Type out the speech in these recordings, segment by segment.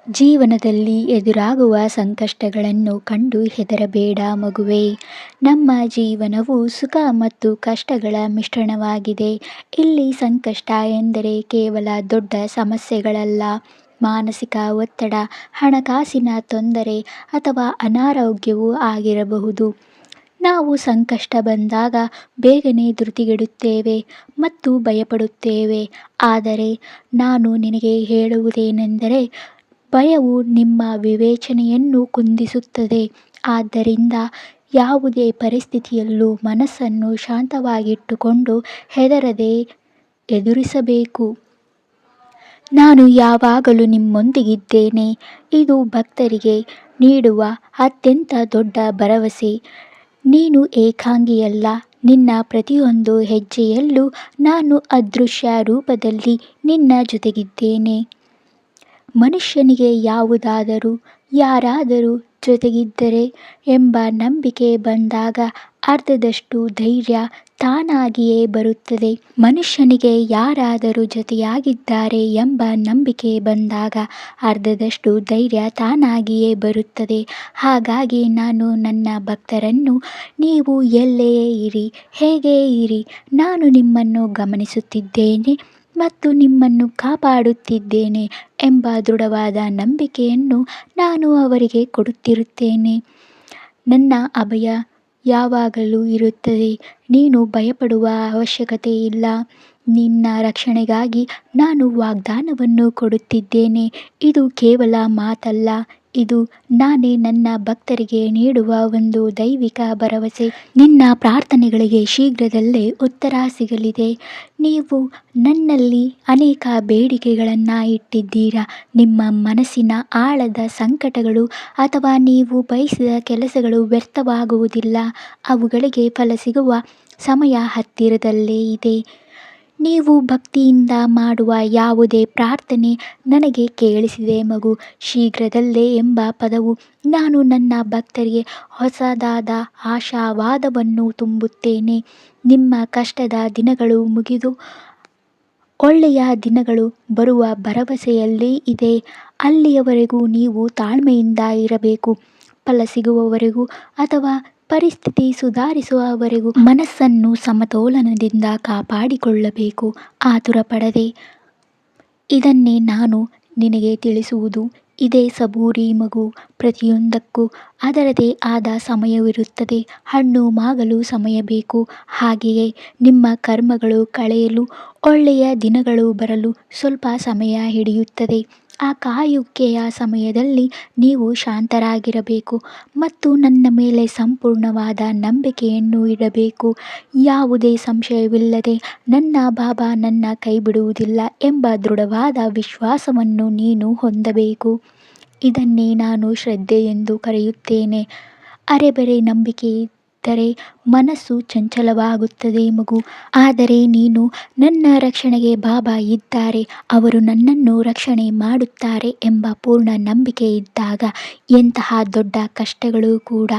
ಜೀವನದಲ್ಲಿ ಎದುರಾಗುವ ಸಂಕಷ್ಟಗಳನ್ನು ಕಂಡು ಹೆದರಬೇಡ ಮಗುವೇ. ನಮ್ಮ ಜೀವನವು ಸುಖ ಮತ್ತು ಕಷ್ಟಗಳ ಮಿಶ್ರಣವಾಗಿದೆ. ಇಲ್ಲಿ ಸಂಕಷ್ಟ ಎಂದರೆ ಕೇವಲ ದೊಡ್ಡ ಸಮಸ್ಯೆಗಳಲ್ಲ, ಮಾನಸಿಕ ಒತ್ತಡ, ಹಣಕಾಸಿನ ತೊಂದರೆ ಅಥವಾ ಅನಾರೋಗ್ಯವೂ ಆಗಿರಬಹುದು. ನಾವು ಸಂಕಷ್ಟ ಬಂದಾಗ ಬೇಗನೆ ಧೃತಿಗೆಡುತ್ತೇವೆ ಮತ್ತು ಭಯಪಡುತ್ತೇವೆ. ಆದರೆ ನಾನು ನಿನಗೆ ಹೇಳುವುದೇನೆಂದರೆ, ಭಯವು ನಿಮ್ಮ ವಿವೇಚನೆಯನ್ನು ಕುಂದಿಸುತ್ತದೆ. ಆದ್ದರಿಂದ ಯಾವುದೇ ಪರಿಸ್ಥಿತಿಯಲ್ಲೂ ಮನಸ್ಸನ್ನು ಶಾಂತವಾಗಿಟ್ಟುಕೊಂಡು ಹೆದರದೆ ಎದುರಿಸಬೇಕು. ನಾನು ಯಾವಾಗಲೂ ನಿಮ್ಮೊಂದಿಗಿದ್ದೇನೆ. ಇದು ಭಕ್ತರಿಗೆ ನೀಡುವ ಅತ್ಯಂತ ದೊಡ್ಡ ಭರವಸೆ. ನೀನು ಏಕಾಂಗಿಯಲ್ಲ. ನಿನ್ನ ಪ್ರತಿಯೊಂದು ಹೆಜ್ಜೆಯಲ್ಲೂ ನಾನು ಅದೃಶ್ಯ ರೂಪದಲ್ಲಿ ನಿನ್ನ ಜೊತೆಗಿದ್ದೇನೆ. ಮನುಷ್ಯನಿಗೆ ಯಾರಾದರೂ ಜೊತೆಗಿದ್ದಾರೆ ಎಂಬ ನಂಬಿಕೆ ಬಂದಾಗ ಅರ್ಧದಷ್ಟು ಧೈರ್ಯ ತಾನಾಗಿಯೇ ಬರುತ್ತದೆ. ಮನುಷ್ಯನಿಗೆ ಯಾರಾದರೂ ಜೊತೆಯಾಗಿದ್ದಾರೆ ಎಂಬ ನಂಬಿಕೆ ಬಂದಾಗ ಅರ್ಧದಷ್ಟು ಧೈರ್ಯ ತಾನಾಗಿಯೇ ಬರುತ್ತದೆ. ಹಾಗಾಗಿ ನಾನು ನನ್ನ ಭಕ್ತರನ್ನು, ನೀವು ಎಲ್ಲೇ ಇರಿ, ಹೇಗೆ ಇರಿ, ನಾನು ನಿಮ್ಮನ್ನು ಗಮನಿಸುತ್ತಿದ್ದೇನೆ ಮತ್ತು ನಿಮ್ಮನ್ನು ಕಾಪಾಡುತ್ತಿದ್ದೇನೆ ಎಂಬ ದೃಢವಾದ ನಂಬಿಕೆಯನ್ನು ನಾನು ಅವರಿಗೆ ಕೊಡುತ್ತಿರುತ್ತೇನೆ. ನನ್ನ ಅಭಯ ಯಾವಾಗಲೂ ಇರುತ್ತದೆ. ನೀನು ಭಯಪಡುವ ಅವಶ್ಯಕತೆ ಇಲ್ಲ. ನಿನ್ನ ರಕ್ಷಣೆಗಾಗಿ ನಾನು ವಾಗ್ದಾನವನ್ನು ಕೊಡುತ್ತಿದ್ದೇನೆ. ಇದು ಕೇವಲ ಮಾತಲ್ಲ, ಇದು ನಾನೇ ನನ್ನ ಭಕ್ತರಿಗೆ ನೀಡುವ ಒಂದು ದೈವಿಕ ಭರವಸೆ. ನಿನ್ನ ಪ್ರಾರ್ಥನೆಗಳಿಗೆ ಶೀಘ್ರದಲ್ಲೇ ಉತ್ತರ ಸಿಗಲಿದೆ. ನೀವು ನನ್ನಲ್ಲಿ ಅನೇಕ ಬೇಡಿಕೆಗಳನ್ನು ಇಟ್ಟಿದ್ದೀರಾ. ನಿಮ್ಮ ಮನಸ್ಸಿನ ಆಳದ ಸಂಕಟಗಳು ಅಥವಾ ನೀವು ಬಯಸಿದ ಕೆಲಸಗಳು ವ್ಯರ್ಥವಾಗುವುದಿಲ್ಲ. ಅವುಗಳಿಗೆ ಫಲ ಸಿಗುವ ಸಮಯ ಹತ್ತಿರದಲ್ಲೇ ಇದೆ. ನೀವು ಭಕ್ತಿಯಿಂದ ಮಾಡುವ ಯಾವುದೇ ಪ್ರಾರ್ಥನೆ ನನಗೆ ಕೇಳಿಸಿದೆ ಮಗು. ಶೀಘ್ರದಲ್ಲೇ ಎಂಬ ಪದವು ನಾನು ನನ್ನ ಭಕ್ತರಿಗೆ ಹೊಸದಾದ ಆಶಾವಾದವನ್ನು ತುಂಬುತ್ತೇನೆ. ನಿಮ್ಮ ಕಷ್ಟದ ದಿನಗಳು ಮುಗಿದು ಒಳ್ಳೆಯ ದಿನಗಳು ಬರುವ ಭರವಸೆಯಲ್ಲಿ ಇದೆ. ಅಲ್ಲಿಯವರೆಗೂ ನೀವು ತಾಳ್ಮೆಯಿಂದ ಇರಬೇಕು. ಫಲ ಸಿಗುವವರೆಗೂ ಅಥವಾ ಪರಿಸ್ಥಿತಿ ಸುಧಾರಿಸುವವರೆಗೂ ಮನಸ್ಸನ್ನು ಸಮತೋಲನದಿಂದ ಕಾಪಾಡಿಕೊಳ್ಳಬೇಕು. ಆತುರಪಡದೆ. ಇದನ್ನೇ ನಾನು ನಿನಗೆ ತಿಳಿಸುವುದು. ಇದೇ ಸಬೂರಿ ಮಗು. ಪ್ರತಿಯೊಂದಕ್ಕೂ ಅದರದೇ ಆದ ಸಮಯವಿರುತ್ತದೆ. ಹಣ್ಣು ಮಾಗಲು ಸಮಯ ಬೇಕು. ಹಾಗೆಯೇ ನಿಮ್ಮ ಕರ್ಮಗಳು ಕಳೆಯಲು, ಒಳ್ಳೆಯ ದಿನಗಳು ಬರಲು ಸ್ವಲ್ಪ ಸಮಯ ಹಿಡಿಯುತ್ತದೆ. ಆ ಕಾಯುವಿಕೆಯ ಸಮಯದಲ್ಲಿ ನೀವು ಶಾಂತರಾಗಿರಬೇಕು ಮತ್ತು ನನ್ನ ಮೇಲೆ ಸಂಪೂರ್ಣವಾದ ನಂಬಿಕೆಯನ್ನು ಇಡಬೇಕು. ಯಾವುದೇ ಸಂಶಯವಿಲ್ಲದೆ ನನ್ನ ಬಾಬಾ ನನ್ನ ಕೈಬಿಡುವುದಿಲ್ಲ ಎಂಬ ದೃಢವಾದ ವಿಶ್ವಾಸವನ್ನು ನೀನು ಹೊಂದಬೇಕು. ಇದನ್ನೇ ನಾನು ಶ್ರದ್ಧೆ ಎಂದು ಕರೆಯುತ್ತೇನೆ. ಅರೆಬರೆ ನಂಬಿಕೆ ಇದ್ದರೆ ಮನಸ್ಸು ಚಂಚಲವಾಗುತ್ತದೆ ಮಗು. ಆದರೆ ನೀನು ನನ್ನ ರಕ್ಷಣೆಗೆ ಬಾಬಾ ಇದ್ದಾರೆ, ಅವರು ನನ್ನನ್ನು ರಕ್ಷಣೆ ಮಾಡುತ್ತಾರೆ ಎಂಬ ಪೂರ್ಣ ನಂಬಿಕೆ ಇದ್ದಾಗ ಎಂತಹ ದೊಡ್ಡ ಕಷ್ಟಗಳು ಕೂಡ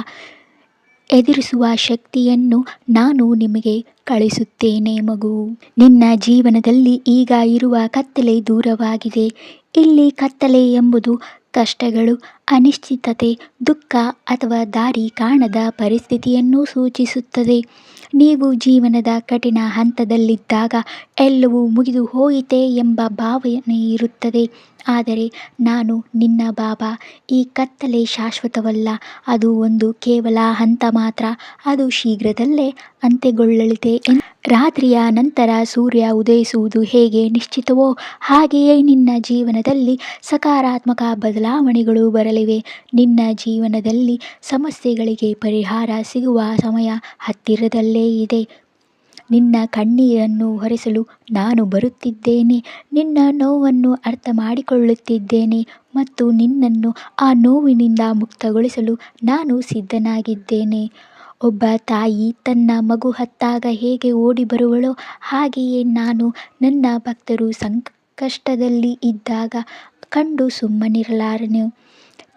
ಎದುರಿಸುವ ಶಕ್ತಿಯನ್ನು ನಾನು ನಿಮಗೆ ಕಳಿಸುತ್ತೇನೆ ಮಗು. ನಿನ್ನ ಜೀವನದಲ್ಲಿ ಈಗ ಇರುವ ಕತ್ತಲೆ ದೂರವಾಗಿದೆ. ಇಲ್ಲಿ ಕತ್ತಲೆ ಎಂಬುದು ಕಷ್ಟಗಳು, ಅನಿಶ್ಚಿತತೆ, ದುಃಖ ಅಥವಾ ದಾರಿ ಕಾಣದ ಪರಿಸ್ಥಿತಿಯನ್ನು ಸೂಚಿಸುತ್ತದೆ. ನೀವು ಜೀವನದ ಕಠಿಣ ಹಂತದಲ್ಲಿದ್ದಾಗ ಎಲ್ಲವೂ ಮುಗಿದು ಹೋಯಿತೆ ಎಂಬ ಭಾವನೆ ಇರುತ್ತದೆ. ಆದರೆ ನಾನು ನಿನ್ನ ಬಾಬಾ. ಈ ಕತ್ತಲೆ ಶಾಶ್ವತವಲ್ಲ. ಅದು ಒಂದು ಕೇವಲ ಹಂತ ಮಾತ್ರ. ಅದು ಶೀಘ್ರದಲ್ಲೇ ಅಂತ್ಯಗೊಳ್ಳಲಿದೆ. ರಾತ್ರಿಯ ನಂತರ ಸೂರ್ಯ ಉದಯಿಸುವುದು ಹೇಗೆ ನಿಶ್ಚಿತವೋ ಹಾಗೆಯೇ ನಿನ್ನ ಜೀವನದಲ್ಲಿ ಸಕಾರಾತ್ಮಕ ಬದಲಾವಣೆಗಳು ಬರಲಿವೆ. ನಿನ್ನ ಜೀವನದಲ್ಲಿ ಸಮಸ್ಯೆಗಳಿಗೆ ಪರಿಹಾರ ಸಿಗುವ ಸಮಯ ಹತ್ತಿರದಲ್ಲೇ ಇದೆ. ನಿನ್ನ ಕಣ್ಣೀರನ್ನು ಒರೆಸಲು ನಾನು ಬರುತ್ತಿದ್ದೇನೆ. ನಿನ್ನ ನೋವನ್ನು ಅರ್ಥ ಮಾಡಿಕೊಳ್ಳುತ್ತಿದ್ದೇನೆ ಮತ್ತು ನಿನ್ನನ್ನು ಆ ನೋವಿನಿಂದ ಮುಕ್ತಗೊಳಿಸಲು ನಾನು ಸಿದ್ಧನಾಗಿದ್ದೇನೆ. ಒಬ್ಬ ತಾಯಿ ತನ್ನ ಮಗು ಹತ್ತಾಗ ಹೇಗೆ ಓಡಿ ಬರುವಳೋ ಹಾಗೆಯೇ ನಾನು ನನ್ನ ಭಕ್ತರು ಸಂಕಷ್ಟದಲ್ಲಿ ಇದ್ದಾಗ ಕಂಡು ಸುಮ್ಮನಿರಲಾರೆನು.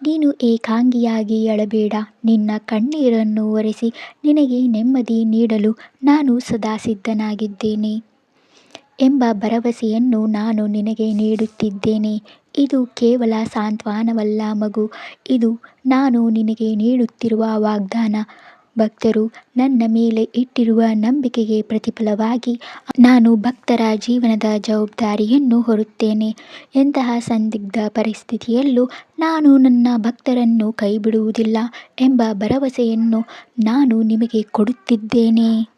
ನೀನು ಏಕಾಂಗಿಯಾಗಿ ಅಳಬೇಡ. ನಿನ್ನ ಕಣ್ಣೀರನ್ನು ಒರೆಸಿ ನಿನಗೆ ನೆಮ್ಮದಿ ನೀಡಲು ನಾನು ಸದಾ ಸಿದ್ಧನಾಗಿದ್ದೇನೆ ಎಂಬ ಭರವಸೆಯನ್ನು ನಾನು ನಿನಗೆ ನೀಡುತ್ತಿದ್ದೇನೆ. ಇದು ಕೇವಲ ಸಾಂತ್ವನವಲ್ಲ ಮಗು, ಇದು ನಾನು ನಿನಗೆ ನೀಡುತ್ತಿರುವ ವಾಗ್ದಾನ. ಭಕ್ತರು ನನ್ನ ಮೇಲೆ ಇಟ್ಟಿರುವ ನಂಬಿಕೆಗೆ ಪ್ರತಿಫಲವಾಗಿ ನಾನು ಭಕ್ತರ ಜೀವನದ ಜವಾಬ್ದಾರಿಯನ್ನು ಹೊರುತ್ತೇನೆ. ಎಂತಹ ಸಂದಿಗ್ಧ ಪರಿಸ್ಥಿತಿಯಲ್ಲೂ ನಾನು ನನ್ನ ಭಕ್ತರನ್ನು ಕೈಬಿಡುವುದಿಲ್ಲ ಎಂಬ ಭರವಸೆಯನ್ನು ನಾನು ನಿಮಗೆ ಕೊಡುತ್ತಿದ್ದೇನೆ.